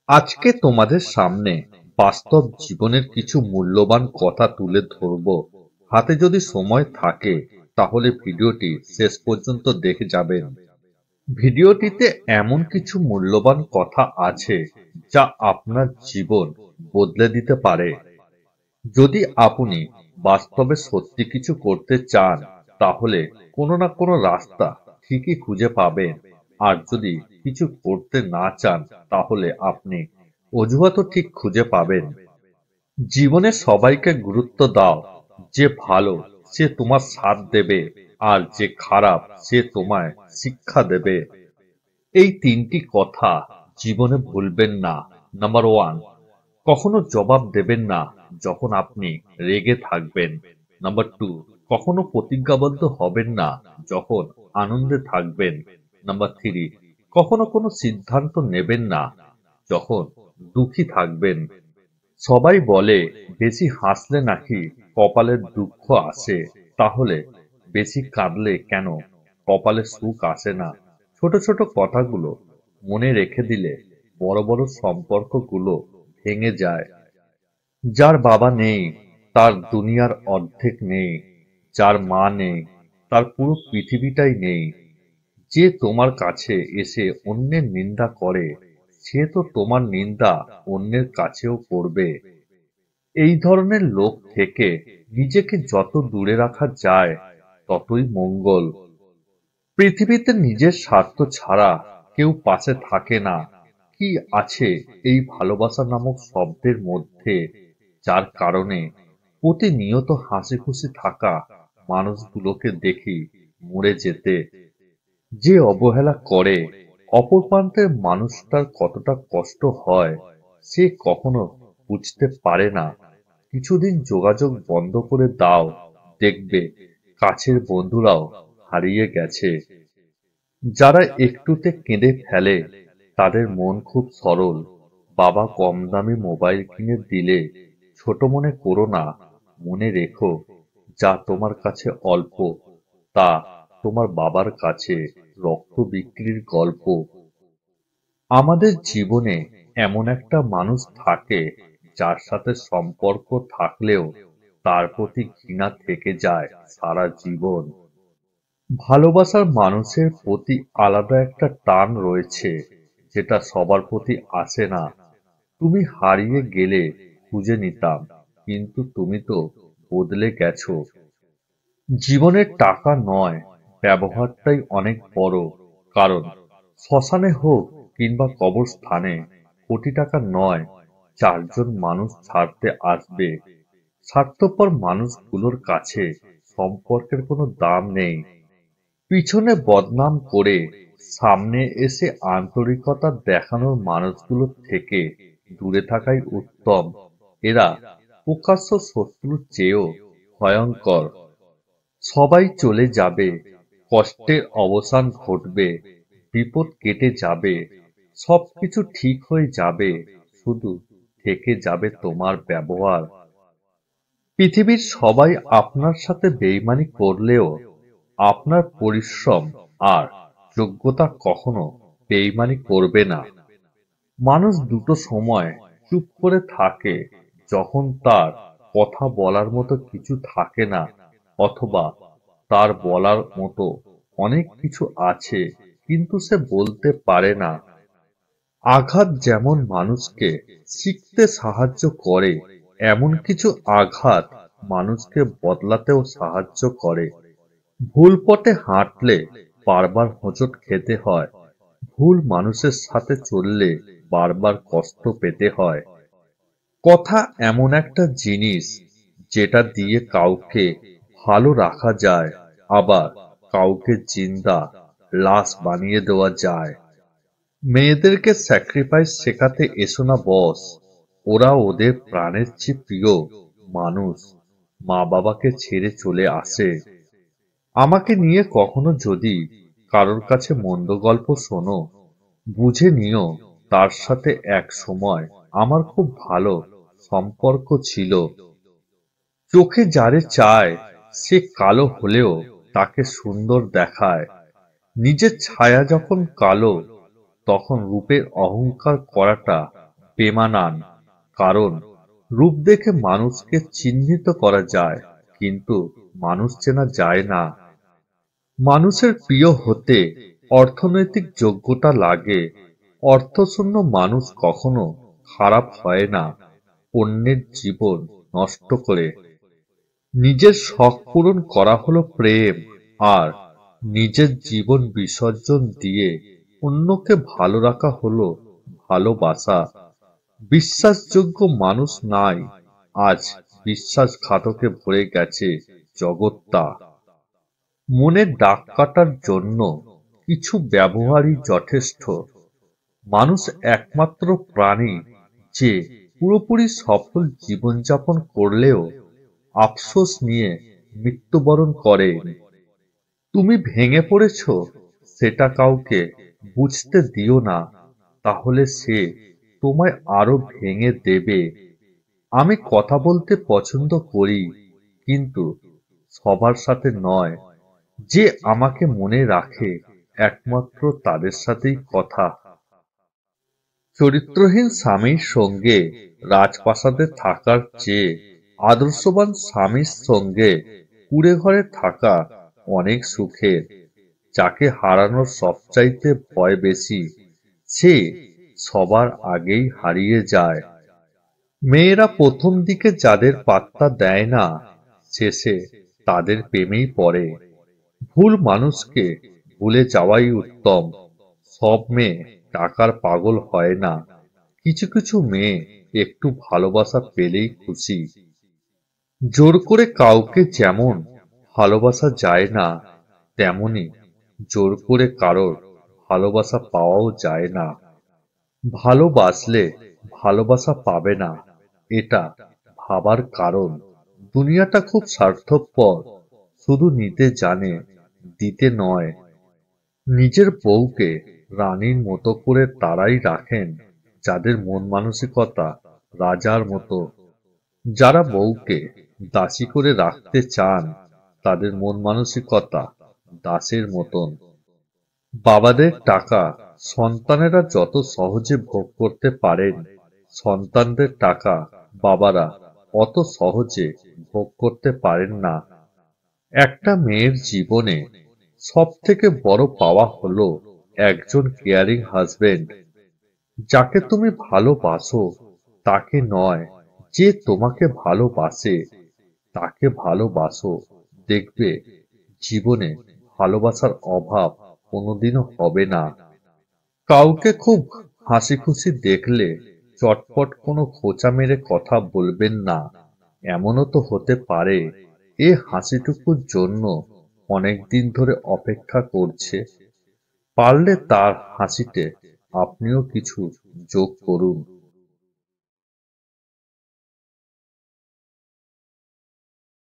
আজকে তোমাদের সামনে বাস্তব জীবনের কিছু মূল্যবান কথা তুলে ধরব। হাতে যদি সময় থাকে তাহলে ভিডিওটি শেষ পর্যন্ত দেখে যাবেন। ভিডিওটিতে এমন কিছু মূল্যবান কথা আছে যা আপনার জীবন বদলে দিতে পারে। যদি আপনি বাস্তবে সত্যি কিছু করতে চান তাহলে কোনো না কোনো রাস্তা ঠিকই খুঁজে পাবেন। আর যদি কিছু করতে না চান তাহলে আপনি অজুহাতও ঠিক খুঁজে পাবেন। জীবনে সবাইকে গুরুত্ব দাও। যে ভালো সে তোমার সাথ দেবে, আর যে খারাপ সে তোমায় শিক্ষা দেবে। এই তিনটি কথা জীবনে ভুলবেন না। নাম্বার ওয়ান, কখনো জবাব দেবেন না যখন আপনি রেগে থাকবেন। নাম্বার টু, কখনো প্রতিজ্ঞাবদ্ধ হবেন না যখন আনন্দে থাকবেন। নাম্বার থ্রি, কখনো কোনো সিদ্ধান্ত নেবেন না যখন দুঃখী থাকবেন। সবাই বলে বেশি হাসলে নাকি কপালের দুঃখ আসে, তাহলে বেশি কাঁদলে কেন কপালে সুখ আসে না? ছোট ছোট কথাগুলো মনে রেখে দিলে বড় বড় সম্পর্কগুলো ভেঙে যায়। যার বাবা নেই তার দুনিয়ার অর্ধেক নেই। যার মা নেই তার পুরো পৃথিবীটাই নেই। যে তোমার কাছে এসে অন্যের নিন্দা করে সে তো তোমার নিন্দা অন্যের কাছেও করবে। এই ধরনের লোক থেকে নিজেকে যত দূরে রাখা যায় ততই মঙ্গল। পৃথিবীতে নিজের স্বার্থ ছাড়া কেউ পাশে থাকে না। কি আছে এই ভালোবাসা নামক শব্দের মধ্যে, যার কারণে প্রতিনিয়ত হাসি খুশি থাকা মানুষগুলোকে দেখি মরে যেতে। যে অবহেলা করে অপর প্রান্তের মানুষটার কতটা কষ্ট হয় সে কখনো বুঝতে পারে না। কিছুদিন যোগাযোগ বন্ধ করে দাও, দেখবে কাছের বন্ধুরাও হারিয়ে গেছে। যারা একটুতে কেঁদে ফেলে তাদের মন খুব সরল। বাবা কম দামি মোবাইল কিনে দিলে ছোট মনে করো না। মনে রেখো, যা তোমার কাছে অল্প তা তোমার বাবার কাছে রক্ত বিক্রির গল্প। আমাদের জীবনে এমন একটা মানুষ থাকে যার সাথে সম্পর্ক থাকলেও তার প্রতি ঘৃণা থেকে যায় সারা জীবন। ভালোবাসার মানুষের প্রতি আলাদা একটা টান রয়েছে, যেটা সবার প্রতি আসে না। তুমি হারিয়ে গেলে খুঁজে নিতাম, কিন্তু তুমি তো বদলে গেছো। জীবনের টাকা নয়, ব্যবহারটাই অনেক বড়। কারণ শ্মশানে হোক কিংবা কবরস্থানে কোটি টাকা নয়, চারজন মানুষ ছাড়তে আসবে। স্বার্থপর মানুষগুলোর কাছে সম্পর্কের কোনো দাম নেই। পিছনে বদনাম করে সামনে এসে আন্তরিকতা দেখানোর মানুষগুলোর থেকে দূরে থাকাই উত্তম। এরা প্রকাশ্য শত্রুর চেয়েও ভয়ঙ্কর। সবাই চলে যাবে, কষ্টের অবসান ঘটবে, বিপদ কেটে যাবে, সবকিছু ঠিক হয়ে যাবে, শুধু থেকে যাবে তোমার ব্যবহার। পৃথিবীর সবাই আপনার সাথে বেইমানি করলেও আপনার পরিশ্রম আর যোগ্যতা কখনো বেইমানি করবে না। মানুষ দুটো সময় চুপ করে থাকে, যখন তার কথা বলার মতো কিছু থাকে না, অথবা তার বলার মতো অনেক কিছু আছে কিন্তু সে বলতে পারে না। আঘাত যেমন মানুষকে শিখতে সাহায্য করে, এমন কিছু আঘাত মানুষকে বদলাতেও সাহায্য করে। ভুল পথে হাঁটলে বারবার হোঁচট খেতে হয়। ভুল মানুষের সাথে চললে বারবার কষ্ট পেতে হয়। কথা এমন একটা জিনিস যেটা দিয়ে কাউকে ভালো রাখা যায়, আবার কাউকে জিন্দা লাশ বানিয়ে দেওয়া যায়। মেয়েদেরকে স্যাক্রিফাইস শেখাতে এসো না বস। ওরা ওদের প্রাণের চেয়ে প্রিয় মানুষ মা বাবাকে ছেড়ে চলে আসে। আমাকে নিয়ে কখনো যদি কারোর কাছে মন্দ গল্প শোনো, বুঝে নিও তার সাথে এক সময় আমার খুব ভালো সম্পর্ক ছিল। চোখে যারে চায় সে কালো হলেও তাকে সুন্দর দেখায়। নিজের ছায়া যখন কালো তখন রূপের অহংকার করাটা বেমানান, কারণ রূপ দেখে মানুষকে চিহ্নিত করা যায়, কিন্তু মানুষ চেনা যায় না। মানুষের প্রিয় হতে অর্থনৈতিক যোগ্যতা লাগে। অর্থশূন্য মানুষ কখনো খারাপ হয় না অন্যের জীবন নষ্ট করে। নিজের শখ পূরণ করা হলো প্রেম, আর নিজের জীবন বিসর্জন দিয়ে অন্যকে ভালো রাখা হলো ভালোবাসা। বিশ্বাসযোগ্য মানুষ নাই, আজ বিশ্বাসঘাতকে ভরে গেছে জগৎটা। মনের দাগ কাটার জন্য কিছু ব্যবহারই যথেষ্ট। মানুষ একমাত্র প্রাণী যে পুরোপুরি সফল জীবনযাপন করলেও আফসোস নিয়ে মৃত্যুবরণ করে। তুমি ভেঙে পড়েছ, সেটা কাউকে বুঝতে দিও না, তাহলে সে তোমায় আরো ভেঙে দেবে। আমি কথা বলতে পছন্দ করি, কিন্তু সবার সাথে নয়। যে আমাকে মনে রাখে একমাত্র তাদের সাথেই কথা। চরিত্রহীন স্বামীর সঙ্গে রাজপ্রাসাদে থাকার চেয়ে আদর্শবান স্বামীর সঙ্গে কুঁড়ে ঘরে থাকা অনেক সুখের। যাকে হারানোর সবচাইতে ভয় বেশি, সে সবার আগেই হারিয়ে যায়। মেয়েরা প্রথম দিকে যাদের পাত্তা দেয় না, শেষে তাদের প্রেমেই পড়ে। ভুল মানুষকে ভুলে যাওয়াই উত্তম। সব মেয়ে টাকার পাগল হয় না। কিছু কিছু মেয়ে একটু ভালোবাসা পেলেই খুশি। জোর করে কাউকে যেমন ভালোবাসা যায় না, তেমনি জোর করে কারোর ভালোবাসা পাওয়াও যায় না। ভালোবাসলে ভালোবাসা পাবে না, এটা ভাবার কারণ দুনিয়াটা খুব স্বার্থপর। শুধু নিতে জানে, দিতে নয়। নিজের বউকে রানীর মতো করে তারাই রাখেন যাদের মন মানসিকতা রাজার মতো। যারা বউকে দাসী করে রাখতে চান, তাদের মন মানসিকতা দাসের মতন। বাবাদের টাকা সন্তানেরা যত সহজে ভোগ করতে পারেন, সন্তানদের টাকা বাবারা অত সহজে ভোগ করতে পারেন না। একটা মেয়ের জীবনে সব থেকে বড় পাওয়া হলো একজন কেয়ারিং হাজবেন্ড। যাকে তুমি ভালোবাসো তাকে নয়, যে তোমাকে ভালোবাসে তাকে ভালোবাসো। দেখবে জীবনে ভালোবাসার অভাব কোনোদিনও হবে না। কাউকে খুব হাসি খুশি দেখলে চটপট কোনো খোঁচা মেরে কথা বলবেন না। এমনও তো হতে পারে এ হাসিটুকুর জন্য অনেক দিন ধরে অপেক্ষা করছে। পারলে তার হাসিতে আপনিও কিছু যোগ করুন।